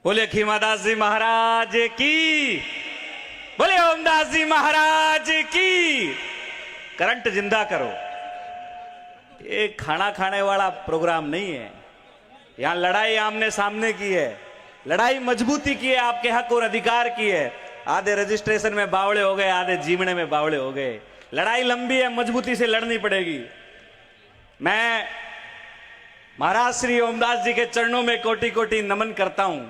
बोले खीमादास जी महाराज की, बोले ओमदास जी महाराज की। करंट जिंदा करो। ये खाना खाने वाला प्रोग्राम नहीं है। यहां लड़ाई आमने सामने की है, लड़ाई मजबूती की है, आपके हक और अधिकार की है। आधे रजिस्ट्रेशन में बावड़े हो गए, आधे जीवने में बावड़े हो गए। लड़ाई लंबी है, मजबूती से लड़नी पड़ेगी। मैं महाराज श्री ओमदास जी के चरणों में कोटि कोटि नमन करता हूं।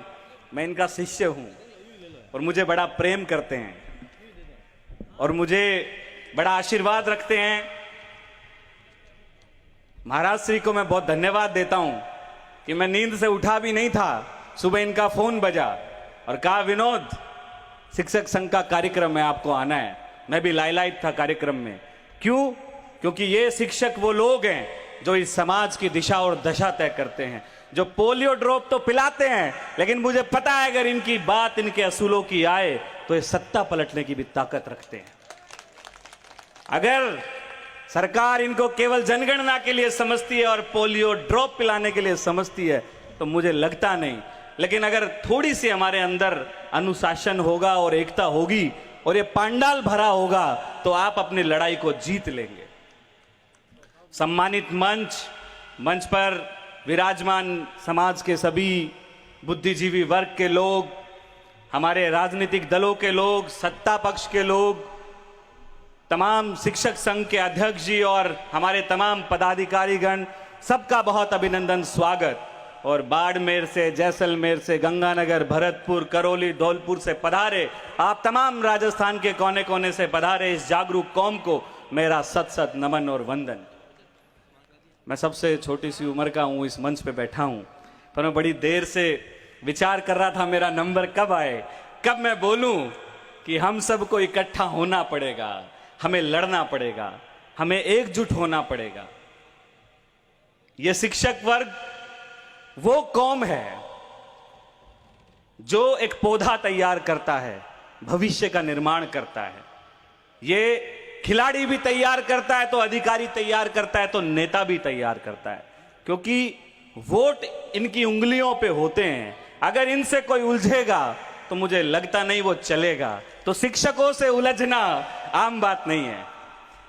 मैं इनका शिष्य हूं और मुझे बड़ा प्रेम करते हैं और मुझे बड़ा आशीर्वाद रखते हैं। महाराज श्री को मैं बहुत धन्यवाद देता हूं कि मैं नींद से उठा भी नहीं था, सुबह इनका फोन बजा और कहा विनोद शिक्षक संघ का कार्यक्रम है, आपको आना है। मैं भी लाइलाइट था कार्यक्रम में। क्यों? क्योंकि ये शिक्षक वो लोग हैं जो इस समाज की दिशा और दशा तय करते हैं, जो पोलियो ड्रॉप तो पिलाते हैं, लेकिन मुझे पता है अगर इनकी बात इनके असूलों की आए तो ये सत्ता पलटने की भी ताकत रखते हैं। अगर सरकार इनको केवल जनगणना के लिए समझती है और पोलियो ड्रॉप पिलाने के लिए समझती है तो मुझे लगता नहीं, लेकिन अगर थोड़ी सी हमारे अंदर अनुशासन होगा और एकता होगी और ये पांडाल भरा होगा तो आप अपनी लड़ाई को जीत लेंगे। सम्मानित मंच पर विराजमान समाज के सभी बुद्धिजीवी वर्ग के लोग, हमारे राजनीतिक दलों के लोग, सत्ता पक्ष के लोग, तमाम शिक्षक संघ के अध्यक्ष जी और हमारे तमाम पदाधिकारीगण, सबका बहुत अभिनंदन, स्वागत। और बाड़मेर से, जैसलमेर से, गंगानगर, भरतपुर, करौली, धौलपुर से पधारे आप तमाम राजस्थान के कोने कोने से पधारे इस जागरूक कौम को मेरा सत सत नमन और वंदन। मैं सबसे छोटी सी उम्र का हूं, इस मंच पे बैठा हूं, पर मैं बड़ी देर से विचार कर रहा था मेरा नंबर कब आए, कब मैं बोलूं कि हम सबको इकट्ठा होना पड़ेगा, हमें लड़ना पड़ेगा, हमें एकजुट होना पड़ेगा। यह शिक्षक वर्ग वो कौम है जो एक पौधा तैयार करता है, भविष्य का निर्माण करता है। ये खिलाड़ी भी तैयार करता है तो अधिकारी तैयार करता है तो नेता भी तैयार करता है, क्योंकि वोट इनकी उंगलियों पे होते हैं। अगर इनसे कोई उलझेगा तो मुझे लगता नहीं वो चलेगा। तो शिक्षकों से उलझना आम बात नहीं है।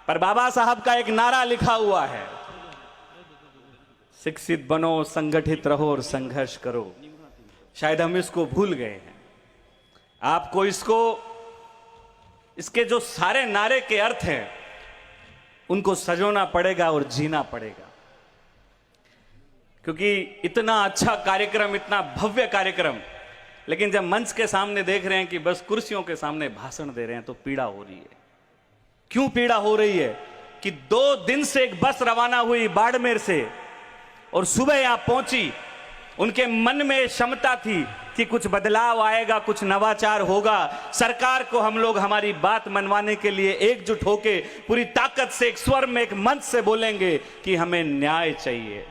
पर बाबा साहब का एक नारा लिखा हुआ है, शिक्षित बनो, संगठित रहो और संघर्ष करो। शायद हम इसको भूल गए हैं। आपको इसके जो सारे नारे के अर्थ हैं उनको सजोना पड़ेगा और जीना पड़ेगा, क्योंकि इतना अच्छा कार्यक्रम, इतना भव्य कार्यक्रम, लेकिन जब मंच के सामने देख रहे हैं कि बस कुर्सियों के सामने भाषण दे रहे हैं तो पीड़ा हो रही है। क्यों पीड़ा हो रही है? कि 2 दिन से एक बस रवाना हुई बाड़मेर से और सुबह यहां पहुंची। उनके मन में क्षमता थी कि कुछ बदलाव आएगा, कुछ नवाचार होगा। सरकार को हम लोग हमारी बात मनवाने के लिए एकजुट होके पूरी ताकत से एक स्वर में, एक मंच से बोलेंगे कि हमें न्याय चाहिए,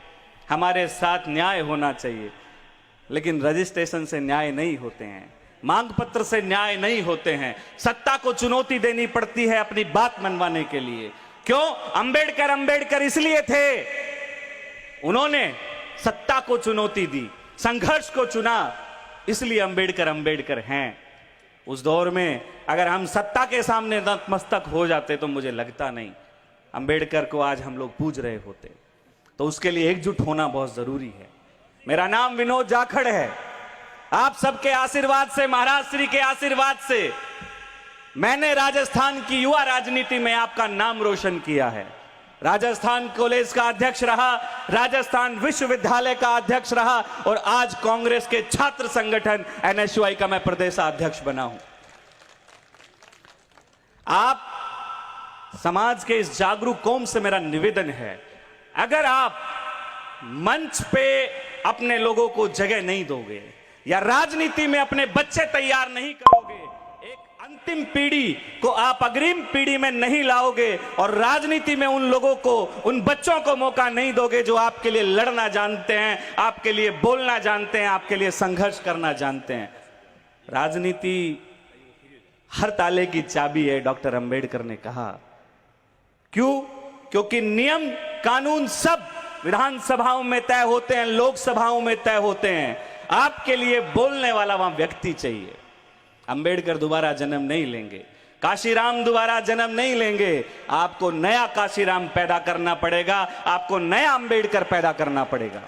हमारे साथ न्याय होना चाहिए। लेकिन रजिस्ट्रेशन से न्याय नहीं होते हैं, मांग पत्र से न्याय नहीं होते हैं। सत्ता को चुनौती देनी पड़ती है अपनी बात मनवाने के लिए। क्यों? अंबेडकर इसलिए थे, उन्होंने सत्ता को चुनौती दी, संघर्ष को चुना, इसलिए अंबेडकर हैं। उस दौर में अगर हम सत्ता के सामने नतमस्तक हो जाते तो मुझे लगता नहीं अंबेडकर को आज हम लोग पूज रहे होते। तो उसके लिए एकजुट होना बहुत जरूरी है। मेरा नाम विनोद जाखड़ है। आप सबके आशीर्वाद से, महाराज श्री के आशीर्वाद से मैंने राजस्थान की युवा राजनीति में आपका नाम रोशन किया है। राजस्थान कॉलेज का अध्यक्ष रहा, राजस्थान विश्वविद्यालय का अध्यक्ष रहा और आज कांग्रेस के छात्र संगठन एनएसयूआई का मैं प्रदेशाध्यक्ष बना हूं। आप समाज के इस जागरूक कौम से मेरा निवेदन है, अगर आप मंच पे अपने लोगों को जगह नहीं दोगे या राजनीति में अपने बच्चे तैयार नहीं करोगे, एक अंतिम पीढ़ी को आप अग्रिम पीढ़ी में नहीं लाओगे और राजनीति में उन लोगों को, उन बच्चों को मौका नहीं दोगे जो आपके लिए लड़ना जानते हैं, आपके लिए बोलना जानते हैं, आपके लिए संघर्ष करना जानते हैं। राजनीति हर ताले की चाबी है, डॉक्टर अंबेडकर ने कहा। क्यों? क्योंकि नियम कानून सब विधानसभाओं में तय होते हैं, लोकसभाओं में तय होते हैं, आपके लिए बोलने वाला वहां व्यक्ति चाहिए। अंबेडकर दोबारा जन्म नहीं लेंगे, काशीराम दोबारा जन्म नहीं लेंगे। आपको नया काशीराम पैदा करना पड़ेगा, आपको नया अंबेडकर पैदा करना पड़ेगा।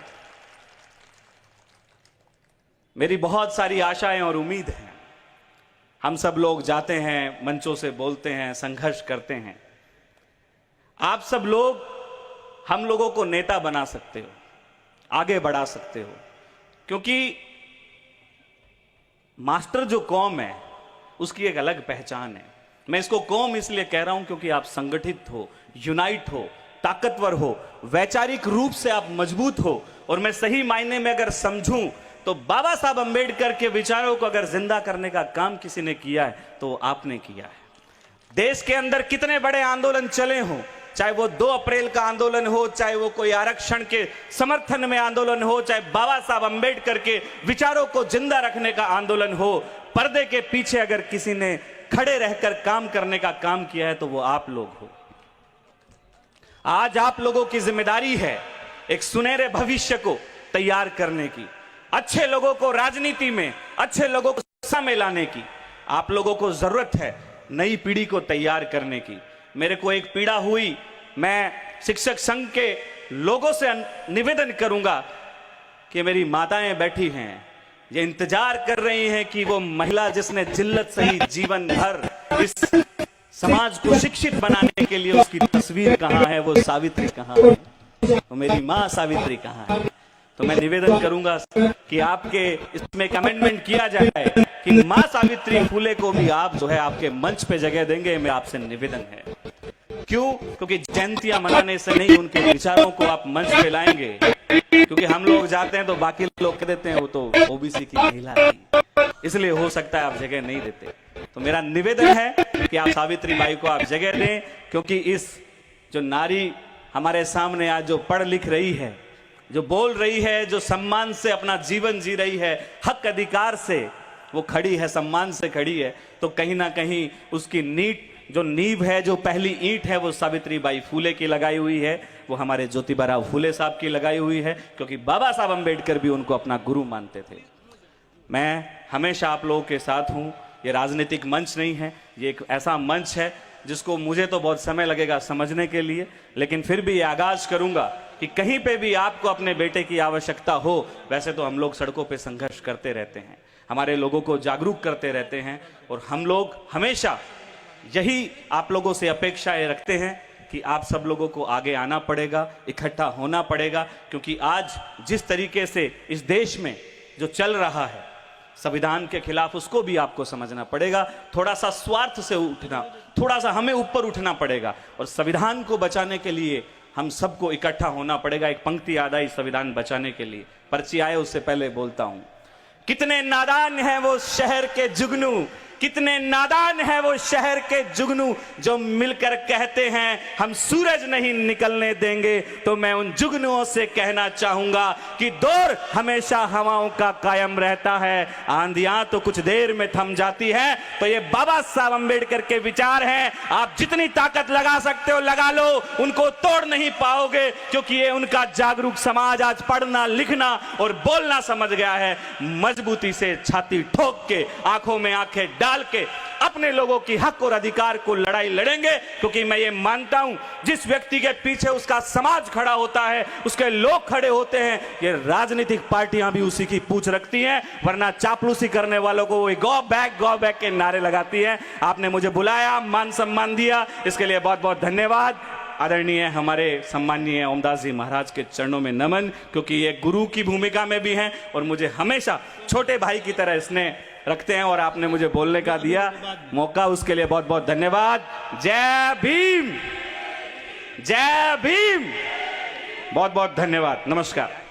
मेरी बहुत सारी आशाएं और उम्मीद हैं। हम सब लोग जाते हैं, मंचों से बोलते हैं, संघर्ष करते हैं। आप सब लोग हम लोगों को नेता बना सकते हो, आगे बढ़ा सकते हो, क्योंकि मास्टर जो कौम है उसकी एक अलग पहचान है। मैं इसको कौम इसलिए कह रहा हूं क्योंकि आप संगठित हो, यूनाइट हो, ताकतवर हो, वैचारिक रूप से आप मजबूत हो। और मैं सही मायने में अगर समझूं तो बाबा साहब अंबेडकर के विचारों को अगर जिंदा करने का काम किसी ने किया है तो आपने किया है। देश के अंदर कितने बड़े आंदोलन चले हों, चाहे वो 2 अप्रैल का आंदोलन हो, चाहे वो कोई आरक्षण के समर्थन में आंदोलन हो, चाहे बाबा साहब अंबेडकर के विचारों को जिंदा रखने का आंदोलन हो, पर्दे के पीछे अगर किसी ने खड़े रहकर काम करने का काम किया है तो वो आप लोग हो। आज आप लोगों की जिम्मेदारी है एक सुनहरे भविष्य को तैयार करने की, अच्छे लोगों को राजनीति में, अच्छे लोगों को सत्ता में लाने की। आप लोगों को जरूरत है नई पीढ़ी को तैयार करने की। मेरे को एक पीड़ा हुई, मैं शिक्षक संघ के लोगों से निवेदन करूंगा कि मेरी माताएं बैठी हैं, ये इंतजार कर रही हैं कि वो महिला जिसने जिल्लत सही जीवन भर इस समाज को शिक्षित बनाने के लिए, उसकी तस्वीर कहां है, वो सावित्री कहां है, तो मेरी मां सावित्री कहां है। तो मैं निवेदन करूंगा कि आपके इसमें एक अमेंडमेंट किया जाए कि मां सावित्री फुले को भी आप जो है आपके मंच पे जगह देंगे। मेरा आपसे निवेदन है। क्यों? क्योंकि जयंतियां मनाने से नहीं, उनके विचारों को आप मंच पे लाएंगे। क्योंकि हम लोग जाते हैं तो बाकी लोग कह देते हैं वो तो ओबीसी की महिला थी, इसलिए हो सकता है आप जगह नहीं देते। तो मेरा निवेदन है कि आप सावित्री बाई को आप जगह दें, क्योंकि इस जो नारी हमारे सामने आज जो पढ़ लिख रही है, जो बोल रही है, जो सम्मान से अपना जीवन जी रही है, हक अधिकार से वो खड़ी है, सम्मान से खड़ी है, तो कहीं ना कहीं उसकी जो नींव है, जो पहली ईंट है, वो सावित्री बाई फूले की लगाई हुई है, वो हमारे ज्योतिबा फूले साहब की लगाई हुई है, क्योंकि बाबा साहब अंबेडकर भी उनको अपना गुरु मानते थे। मैं हमेशा आप लोगों के साथ हूं। ये राजनीतिक मंच नहीं है, ये एक ऐसा मंच है जिसको मुझे तो बहुत समय लगेगा समझने के लिए, लेकिन फिर भी ये आगाज करूंगा कि कहीं पे भी आपको अपने बेटे की आवश्यकता हो, वैसे तो हम लोग सड़कों पे संघर्ष करते रहते हैं, हमारे लोगों को जागरूक करते रहते हैं, और हम लोग हमेशा यही आप लोगों से अपेक्षाएं रखते हैं कि आप सब लोगों को आगे आना पड़ेगा, इकट्ठा होना पड़ेगा। क्योंकि आज जिस तरीके से इस देश में जो चल रहा है संविधान के खिलाफ, उसको भी आपको समझना पड़ेगा। थोड़ा सा स्वार्थ से उठना, थोड़ा सा हमें ऊपर उठना पड़ेगा, और संविधान को बचाने के लिए हम सबको इकट्ठा होना पड़ेगा। एक पंक्ति याद आई संविधान बचाने के लिए, पर्ची आए उससे पहले बोलता हूं। कितने नादान हैं वो शहर के जुगनू, कितने नादान है वो शहर के जुगनू, जो मिलकर कहते हैं हम सूरज नहीं निकलने देंगे। तो मैं उन जुगनुओं से कहना चाहूंगा कि दौर हमेशा हवाओं का कायम रहता है, आंधियां तो कुछ देर में थम जाती है। तो ये बाबा साहब अंबेडकर के विचार हैं, आप जितनी ताकत लगा सकते हो लगा लो, उनको तोड़ नहीं पाओगे, क्योंकि ये उनका जागरूक समाज आज पढ़ना लिखना और बोलना समझ गया है। मजबूती से छाती ठोक के, आंखों में आंखें डाल के अपने लोगों की हक और अधिकार को लड़ाई लड़ेंगे, क्योंकि मैं ये मानता हूं जिस व्यक्ति के पीछे उसका समाज खड़ा होता है, उसके लोग खड़े होते हैं, ये राजनीतिक पार्टियां भी उसी की पूछ रखती हैं, वरना चापलूसी करने वालों को वो गो बैक के नारे लगाती हैं। आपने मुझे बुलाया, मान सम्मान दिया, इसके लिए बहुत बहुत धन्यवाद। आदरणीय हमारे सम्मानीय ओमदास जी महाराज के चरणों में नमन, क्योंकि ये गुरु की भूमिका में भी हैं और मुझे हमेशा छोटे भाई की तरह स्नेह रखते हैं, और आपने मुझे बोलने का दिया मौका, उसके लिए बहुत बहुत धन्यवाद। जय भीम, जय भीम, बहुत बहुत धन्यवाद, नमस्कार।